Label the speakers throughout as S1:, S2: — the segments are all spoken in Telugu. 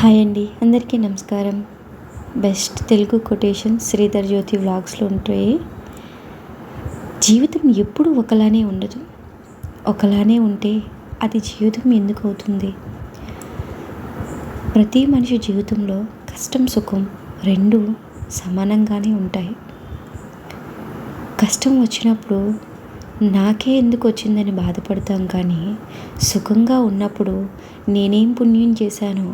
S1: హాయ్ అండి, అందరికీ నమస్కారం. బెస్ట్ తెలుగు కొటేషన్ శ్రీధర్ జ్యోతి వ్లాగ్స్లో ఉంటాయి. జీవితం ఎప్పుడూ ఒకలానే ఉండదు. ఒకలానే ఉంటే అది జీవితం ఎందుకు అవుతుంది? ప్రతి మనిషి జీవితంలో కష్టం సుఖం రెండు సమానంగానే ఉంటాయి. కష్టం వచ్చినప్పుడు నాకే ఎందుకు వచ్చిందని బాధపడతాం, కానీ సుఖంగా ఉన్నప్పుడు నేనేం పుణ్యం చేశానో,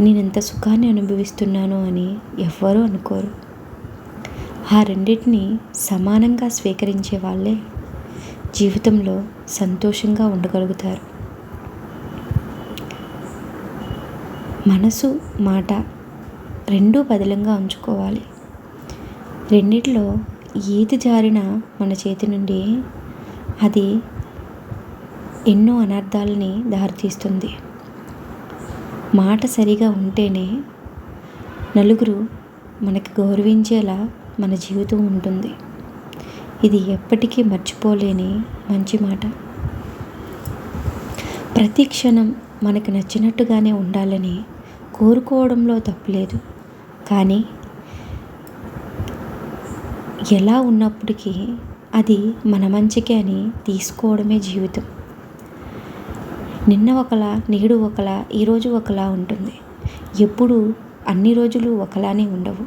S1: నేనెంత సుఖాన్ని అనుభవిస్తున్నాను అని ఎవ్వరూ అనుకోరు. ఆ రెండింటిని సమానంగా స్వీకరించే వాళ్ళే జీవితంలో సంతోషంగా ఉండగలుగుతారు. మనసు మాట రెండూ బదిలంగా ఉంచుకోవాలి. రెండిట్లో ఏది జారినా మన చేతి నుండి అది ఎన్నో అనర్థాలని దారితీస్తుంది. మాట సరిగా ఉంటేనే నలుగురు మనకి గౌరవించేలా మన జీవితం ఉంటుంది. ఇది ఎప్పటికీ మర్చిపోలేని మంచి మాట. ప్రతి క్షణం మనకు నచ్చినట్టుగానే ఉండాలని కోరుకోవడంలో తప్పులేదు, కానీ ఎలా ఉన్నప్పటికీ అది మన మంచికే అని తీసుకోవడమే జీవితం. నిన్న ఒకలా, నేడు ఒకలా, ఈరోజు ఒకలా ఉంటుంది. ఎప్పుడు అన్ని రోజులు ఒకలానే ఉండవు.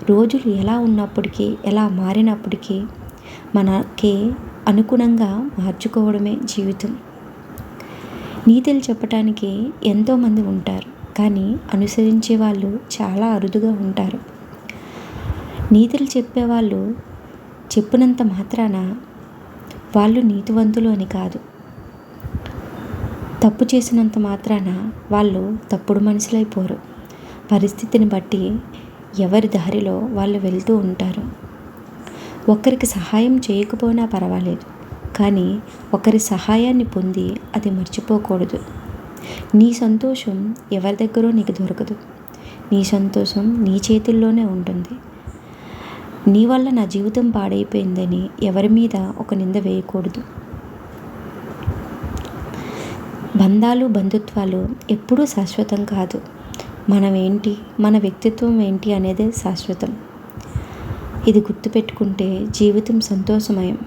S1: రోజులు ఎలా ఉన్నప్పటికీ, ఎలా మారినప్పటికీ మనకి అనుగుణంగా మార్చుకోవడమే జీవితం. నీతులు చెప్పటానికి ఎంతోమంది ఉంటారు, కానీ అనుసరించే వాళ్ళు చాలా అరుదుగా ఉంటారు. నీతులు చెప్పేవాళ్ళు చెప్పినంత మాత్రాన వాళ్ళు నీతివంతులు అని కాదు. తప్పు చేసినంత మాత్రాన వాళ్ళు తప్పుడు మనుషులైపోరు. పరిస్థితిని బట్టి ఎవరి దారిలో వాళ్ళు వెళ్తూ ఉంటారు. ఒకరికి సహాయం చేయకపోయినా పర్వాలేదు, కానీ ఒకరి సహాయాన్ని పొంది అది మర్చిపోకూడదు. నీ సంతోషం ఎవరి దగ్గరో నీకు దొరకదు. నీ సంతోషం నీ చేతుల్లోనే ఉంటుంది. నీ వల్ల నా జీవితం పాడైపోయిందని ఎవరి మీద ఒక నింద వేయకూడదు. బంధాలు బంధుత్వాలు ఎప్పుడూ శాశ్వతం కాదు. మనం ఏంటి, మన వ్యక్తిత్వం ఏంటి అనేదే శాశ్వతం. ఇది గుర్తుపెట్టుకుంటే జీవితం సంతోషమయం.